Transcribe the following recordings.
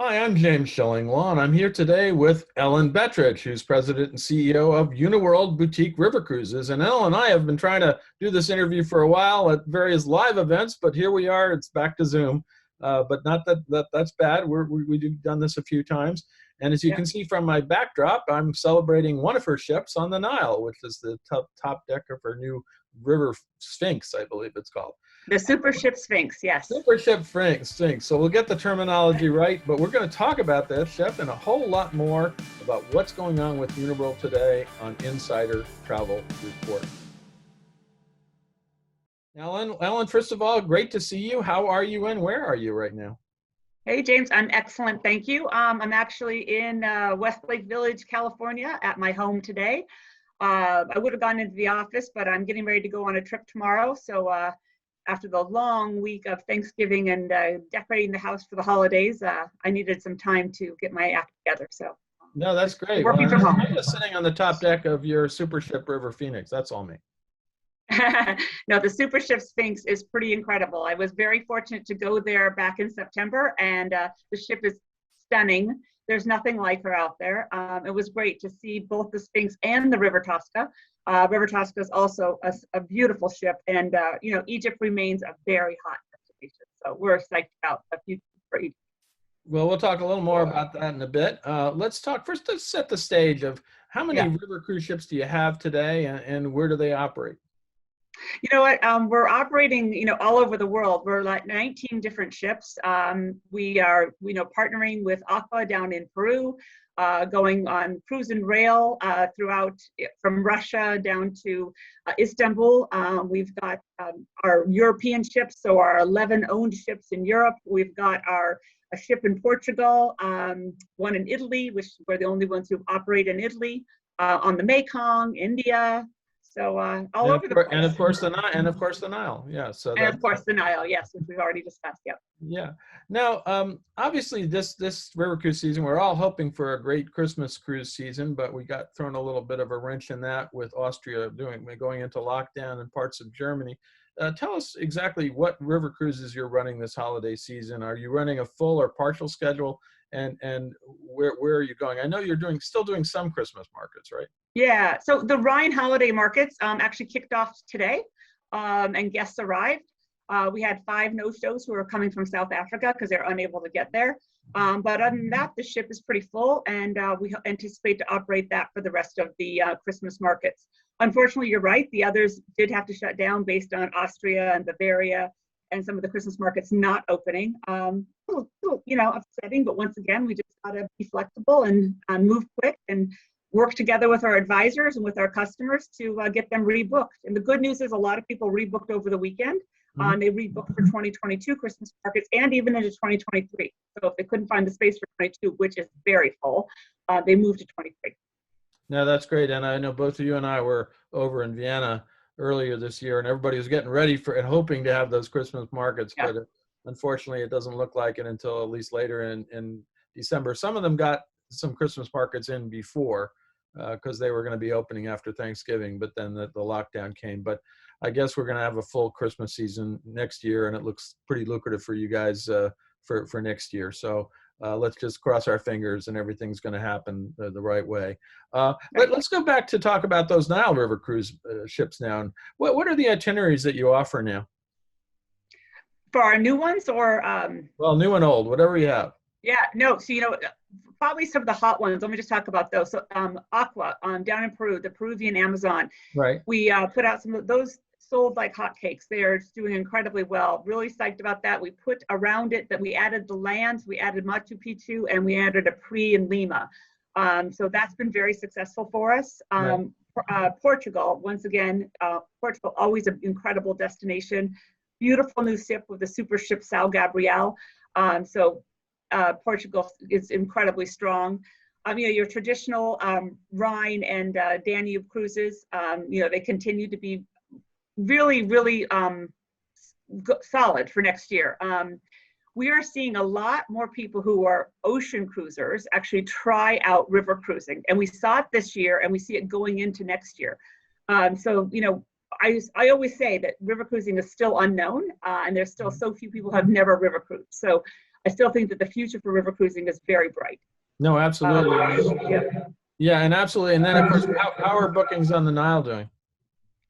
Hi, I'm James Shillinglaw, and I'm here today with Ellen Bettridge, who's president and CEO of Uniworld Boutique River Cruises. And Ellen and I have been trying to do this interview for a while at various live events, but here we are. It's back to Zoom, but not that's bad. We've done this a few times. And as you Yeah. can see from my backdrop, I'm celebrating one of her ships on the Nile, which is the top deck of her new River Sphinx, I believe it's called. The Supership Sphinx, yes. Supership Sphinx. So we'll get the terminology right, but we're going to talk about that, Chef, and a whole lot more about what's going on with Uniworld today on Insider Travel Report. Ellen, first of all, great to see you. How are you and where are you right now? Hey, James, I'm excellent, thank you. I'm actually in Westlake Village, California at my home today. I would have gone into the office, but I'm getting ready to go on a trip tomorrow. So after the long week of Thanksgiving and decorating the house for the holidays, I needed some time to get my act together. So No, that's great. working from home. I'm just sitting on the top deck of your Supership River Phoenix. That's all me. No, the Supership Sphinx is pretty incredible. I was very fortunate to go there back in September, and the ship is stunning. There's nothing like her out there. It was great to see both the Sphinx and the River Tosca. River Tosca is also a beautiful ship, and Egypt remains a very hot destination. So we're excited about the future for Egypt. Well, we'll talk a little more about that in a bit. Let's talk first to set the stage of how many river cruise ships do you have today, and where do they operate? You know what? We're operating, all over the world. We're like 19 different ships. We are, partnering with Aqua down in Peru, going on cruise and rail throughout from Russia down to Istanbul. We've got our European ships, so our 11 owned ships in Europe. We've got a ship in Portugal, one in Italy, which we're the only ones who operate in Italy, on the Mekong, India. So all over the place. And of course the Nile. Yeah. So and of course the Nile, yes, which we've already discussed. Yep. Yeah. Now, obviously, this river cruise season, we're all hoping for a great Christmas cruise season, but we got thrown a little bit of a wrench in that with Austria going into lockdown in parts of Germany. Tell us exactly what river cruises you're running this holiday season. Are you running a full or partial schedule? And where are you going? I know you're still doing some Christmas markets, right? Yeah. So the Rhine holiday markets actually kicked off today, and guests arrived. We had 5 no-shows who are coming from South Africa because they're unable to get there. But other than that, the ship is pretty full, and we anticipate to operate that for the rest of the Christmas markets. Unfortunately, you're right. The others did have to shut down based on Austria and Bavaria and some of the Christmas markets not opening. Upsetting, but once again, we just got to be flexible and move quick and work together with our advisors and with our customers to get them rebooked. And the good news is a lot of people rebooked over the weekend. They rebooked for 2022 Christmas markets and even into 2023. So if they couldn't find the space for 22, which is very full, they moved to 23. No, that's great. And I know both of you and I were over in Vienna earlier this year, and everybody was getting ready for and hoping to have those Christmas markets. Yeah. But unfortunately, it doesn't look like it until at least later in December. Some of them got some Christmas markets in before because they were going to be opening after Thanksgiving, but then the lockdown came. But I guess we're going to have a full Christmas season next year, and it looks pretty lucrative for you guys for next year. So let's just cross our fingers and everything's going to happen the right way. Let's go back to talk about those Nile River cruise ships now. And what are the itineraries that you offer now? For our new ones or? Well, new and old, whatever you have. Yeah, no, so, probably some of the hot ones. Let me just talk about those. So Aqua down in Peru, the Peruvian Amazon. Right. We put out some of those, sold like hotcakes. They're doing incredibly well. Really psyched about that. We put around it that we added the lands, we added Machu Picchu, and we added a pre in Lima. So that's been very successful for us. Right. Portugal, once again, Portugal, always an incredible destination. Beautiful new ship with the Supership São Gabriel. Portugal is incredibly strong. Your traditional Rhine and Danube cruises, they continue to be really, really solid for next year. We are seeing a lot more people who are ocean cruisers actually try out river cruising. And we saw it this year and we see it going into next year. I always say that river cruising is still unknown and there's still so few people who have never river cruised. So I still think that the future for river cruising is very bright. No, absolutely. Yeah. Yeah, and absolutely. And then, of course, how are bookings on the Nile doing?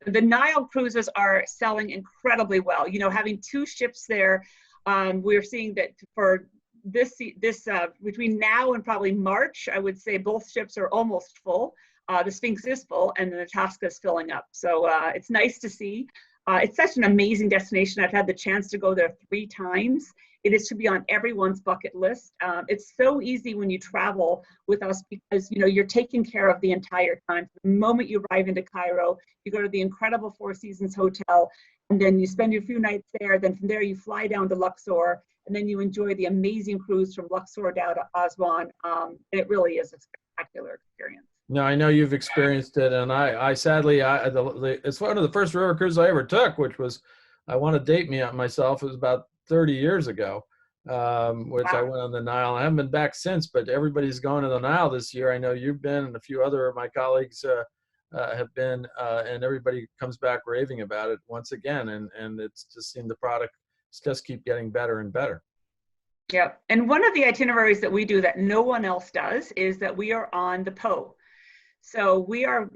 The Nile cruises are selling incredibly well. You know, having 2 ships there, we're seeing that for this between now and probably March, I would say both ships are almost full. The Sphinx is full, and the Natasca is filling up. So it's nice to see. It's such an amazing destination. I've had the chance to go there 3 times. It is to be on everyone's bucket list. It's so easy when you travel with us because you know you're taken care of the entire time. The moment you arrive into Cairo, you go to the incredible Four Seasons Hotel, and then you spend a few nights there. Then from there you fly down to Luxor, and then you enjoy the amazing cruise from Luxor down to Aswan. And it really is a spectacular experience. No, I know you've experienced it, and I sadly, it's one of the first river cruises I ever took, which was, I want to date me myself. It was about 30 years ago, which I went on the Nile. I haven't been back since, but everybody's going to the Nile this year. I know you've been, and a few other of my colleagues have been, and everybody comes back raving about it once again. And it's just seemed the product just keep getting better and better. Yeah, and one of the itineraries that we do that no one else does is that we are on the Po. So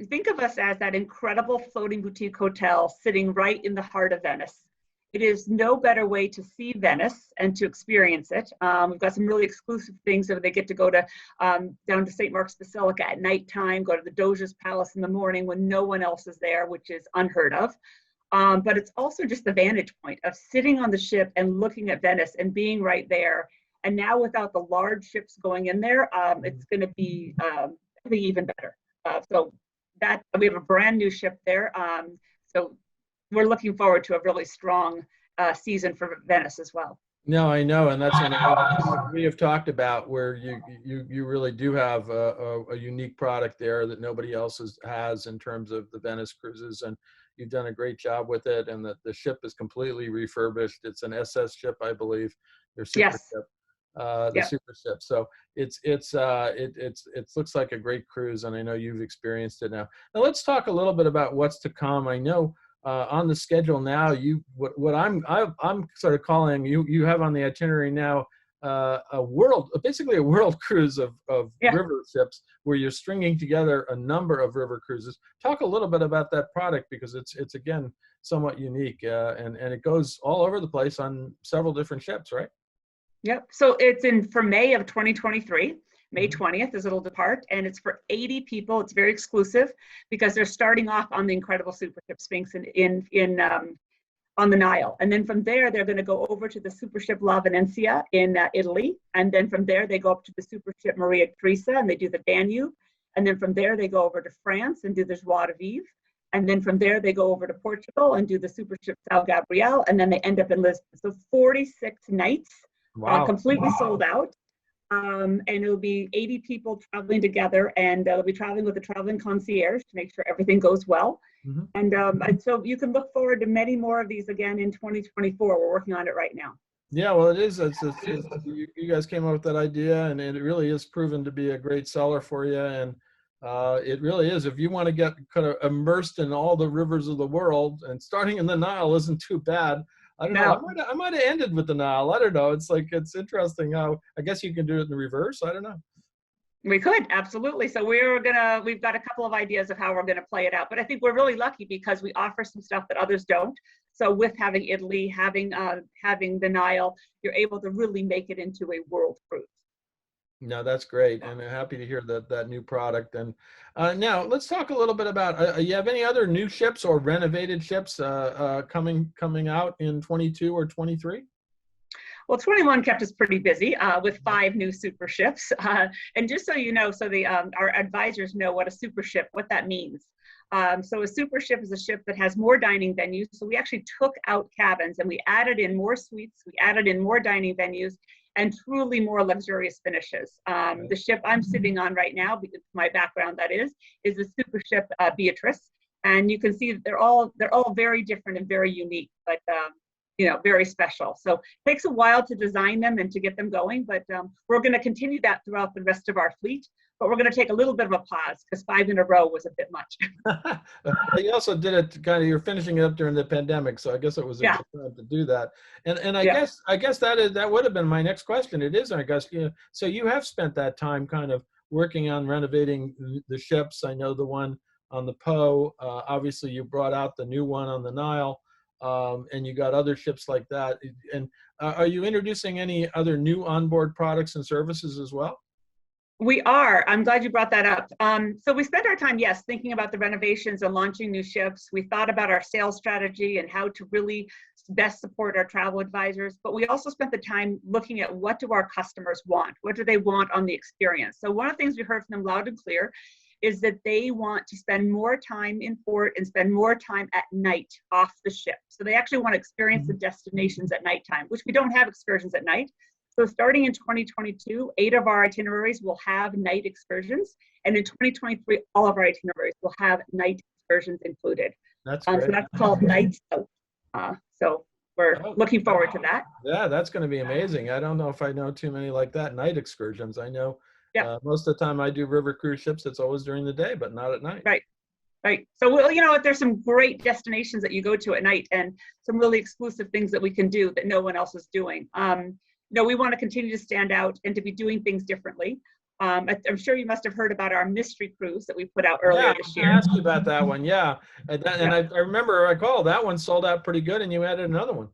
think of us as that incredible floating boutique hotel sitting right in the heart of Venice. It is no better way to see Venice and to experience it. We've got some really exclusive things so they get to go to down to St. Mark's Basilica at nighttime, go to the Doge's Palace in the morning when no one else is there, which is unheard of. But it's also just the vantage point of sitting on the ship and looking at Venice and being right there. And now without the large ships going in there, it's going to be even better. So that we have a brand new ship there. So we're looking forward to a really strong season for Venice as well. No, I know, and that's what we have talked about, where you really do have a unique product there that nobody else has in terms of the Venice cruises, and you've done a great job with it. And the ship is completely refurbished. It's an SS ship, I believe. Your super ship. The Supership. So it looks like a great cruise, and I know you've experienced it now. Now let's talk a little bit about what's to come. I know on the schedule now, what I'm sort of calling you have on the itinerary now basically a world cruise of river ships, where you're stringing together a number of river cruises. Talk a little bit about that product, because it's again somewhat unique, and it goes all over the place on several different ships, right? Yep. So it's for May of 2023. May 20th is it'll depart, and it's for 80 people. It's very exclusive because they're starting off on the incredible Supership Sphinx on the Nile, and then from there they're going to go over to the Supership La Venezia in Italy, and then from there they go up to the Supership Maria Teresa and they do the Danube, and then from there they go over to France and do the Joie de Vivre, and then from there they go over to Portugal and do the Supership São Gabriel, and then they end up in Lisbon. So 46 nights. Wow. Completely sold out. And it'll be 80 people traveling together, and they'll be traveling with a traveling concierge to make sure everything goes well. And so you can look forward to many more of these again in 2024. We're working on it right now. Yeah, well, it is. You guys came up with that idea, and it really is proven to be a great seller for you. And it really is. If you want to get kind of immersed in all the rivers of the world, and starting in the Nile isn't too bad. I don't know. I might have ended with the Nile. I don't know. It's interesting how, I guess you can do it in reverse. I don't know. We could, absolutely. So we've got a couple of ideas of how we're gonna play it out. But I think we're really lucky because we offer some stuff that others don't. So with having Italy, having the Nile, you're able to really make it into a world cruise. No, that's great, and I'm happy to hear that new product. And now let's talk a little bit about. You have any other new ships or renovated ships coming out in 22 or 23? Well, 21 kept us pretty busy with 5 new super ships. And just so you know, so our advisors know what that means. So a super ship is a ship that has more dining venues. So we actually took out cabins and we added in more suites. We added in more dining venues and truly more luxurious finishes. The ship I'm sitting on right now, because my background is the Supership Beatrice. And you can see that they're all very different and very unique. But very special. So it takes a while to design them and to get them going, but we're going to continue that throughout the rest of our fleet. But we're going to take a little bit of a pause because 5 in a row was a bit much. You also did it you're finishing it up during the pandemic, so I guess it was a good time to do that. And I guess that would have been my next question. It is, I guess, so you have spent that time kind of working on renovating the ships. I know the one on the Po. Obviously, you brought out the new one on the Nile, and you got other ships like that. And are you introducing any other new onboard products and services as well? We are. I'm glad you brought that up. So we spent our time, yes, thinking about the renovations and launching new ships. We thought about our sales strategy and how to really best support our travel advisors. But we also spent the time looking at what do our customers want? What do they want on the experience? So one of the things we heard from them loud and clear is that they want to spend more time in port and spend more time at night off the ship. So they actually want to experience the destinations at nighttime, which we don't have excursions at night. So starting in 2022, 8 of our itineraries will have night excursions. And in 2023, all of our itineraries will have night excursions included. That's great. So that's called Night Out. So we're looking forward to that. Yeah, that's going to be amazing. I don't know if I know too many like that, night excursions. I know most of the time I do river cruise ships, it's always during the day, but not at night. Right. So, there's some great destinations that you go to at night and some really exclusive things that we can do that no one else is doing. We want to continue to stand out and to be doing things differently. I'm sure you must have heard about our mystery cruise that we put out earlier this year. I asked you about that one. Yeah. And I remember, that one sold out pretty good and you added another one.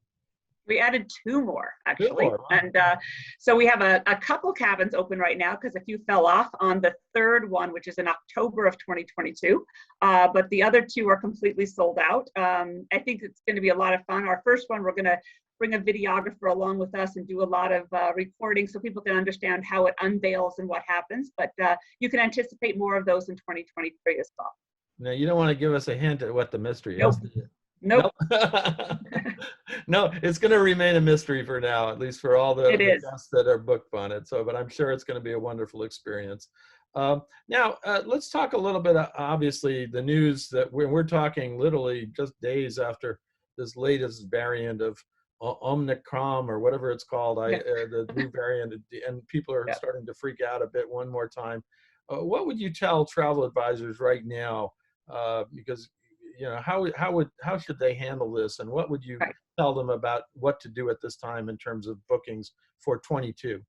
We added 2 more, actually. 2 more, wow. And so we have a couple cabins open right now because a few fell off on the 3rd one, which is in October of 2022. But the other 2 are completely sold out. I think it's going to be a lot of fun. Our first one, we're going to bring a videographer along with us and do a lot of recording so people can understand how it unveils and what happens. But you can anticipate more of those in 2023 as well. Now, you don't want to give us a hint at what the mystery is. Nope. No, it's going to remain a mystery for now, at least for all the guests that are booked on it. So, but I'm sure it's going to be a wonderful experience. Now, let's talk a little bit, obviously, the news that we're talking literally just days after this latest variant of Omnicom or whatever it's called, the new variant, and people are starting to freak out a bit one more time. What would you tell travel advisors right now? Because how should they handle this, and what would you tell them about what to do at this time in terms of bookings for 22?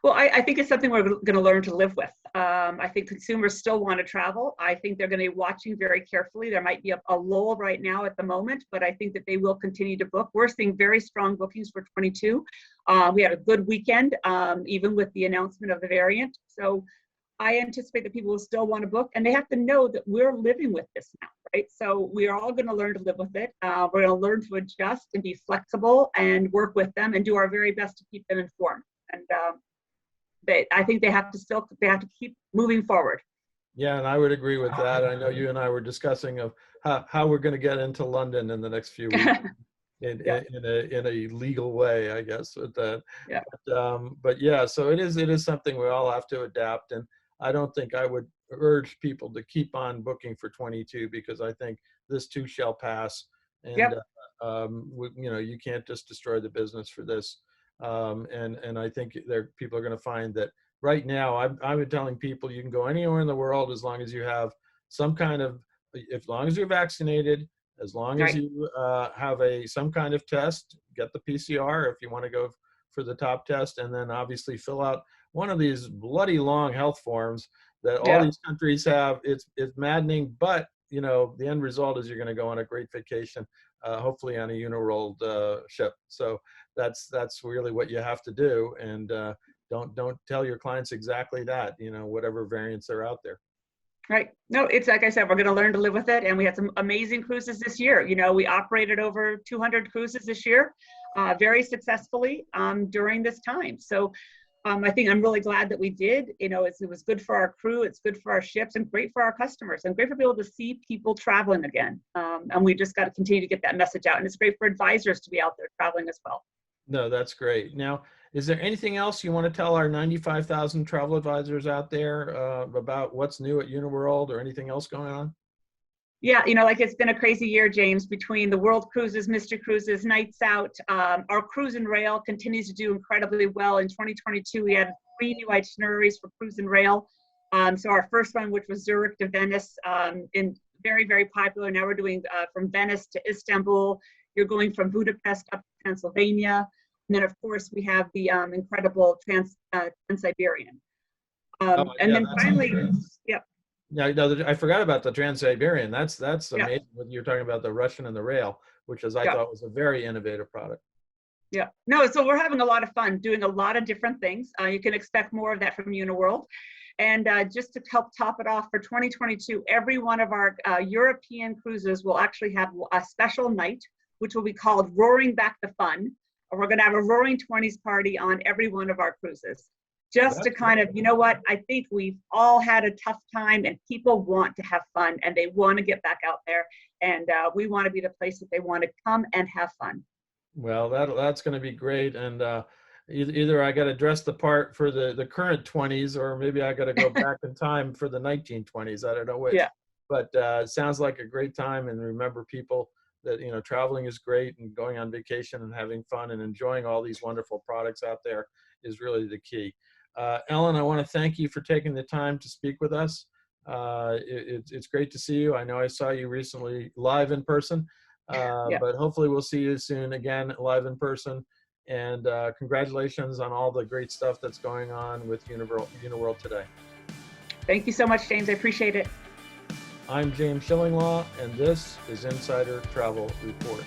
Well, I think it's something we're going to learn to live with. I think consumers still want to travel. I think they're going to be watching very carefully. There might be a lull right now at the moment, but I think that they will continue to book. We're seeing very strong bookings for 22. We had a good weekend, even with the announcement of the variant. So I anticipate that people will still want to book, and they have to know that we're living with this now, right? So we are all going to learn to live with it. We're going to learn to adjust and be flexible and work with them and do our very best to keep them informed. And I think they have to keep moving forward. Yeah, and I would agree with that. I know you and I were discussing of how we're going to get into London in the next few weeks in a legal way, I guess. With that. Yeah. But yeah, so it is something we all have to adapt, and I don't think I would urge people to keep on booking for 22 because I think this too shall pass, and you can't just destroy the business for this. And I think people are going to find that right now, I've been telling people you can go anywhere in the world as long as you have some kind of, as long as you're vaccinated, as long as you have some kind of test, get the PCR if you want to go for the top test, and then obviously fill out one of these bloody long health forms that all these countries have. It's maddening, but the end result is you're going to go on a great vacation, hopefully on a Uniworld ship. So that's really what you have to do, and don't tell your clients exactly that, whatever variants are out there. Right. No, it's like I said, we're going to learn to live with it, and we had some amazing cruises this year. We operated over 200 cruises this year, very successfully during this time. So I think I'm really glad that we did. It was good for our crew, it's good for our ships, and great for our customers, and great for people to see people traveling again. And we just got to continue to get that message out, and it's great for advisors to be out there traveling as well. No, that's great. Now, is there anything else you want to tell our 95,000 travel advisors out there about what's new at Uniworld or anything else going on? Yeah, like it's been a crazy year, James, between the World Cruises, Mr. Cruises, Nights Out. Our cruise and rail continues to do incredibly well. In 2022, we had 3 new itineraries for cruise and rail. So our first one, which was Zurich to Venice, in very, very popular. Now we're doing from Venice to Istanbul. You're going from Budapest up to Pennsylvania. And then, of course, we have the incredible Trans-Siberian. And then finally, yep. Yeah, no, I forgot about the Trans-Siberian. That's Yeah. amazing. What you're talking about, the Russian and the rail, which is I thought was a very innovative product. Yeah, no, so we're having a lot of fun doing a lot of different things. You can expect more of that from Uniworld. And just to help top it off for 2022, every one of our European cruises will actually have a special night, which will be called Roaring Back the Fun. We're going to have a Roaring 20s party on every one of our cruises. Just to kind of, I think we've all had a tough time and people want to have fun and they want to get back out there. And we want to be the place that they want to come and have fun. Well, that's going to be great. And either I got to dress the part for the current 20s, or maybe I got to go back in time for the 1920s. I don't know which. Yeah. But it sounds like a great time. And remember, people, that traveling is great, and going on vacation and having fun and enjoying all these wonderful products out there is really the key. Ellen, I want to thank you for taking the time to speak with us. It's great to see you. I know I saw you recently live in person, but hopefully we'll see you soon again live in person. And congratulations on all the great stuff that's going on with Uniworld today. Thank you so much, James. I appreciate it. I'm James Shillinglaw, and this is Insider Travel Report.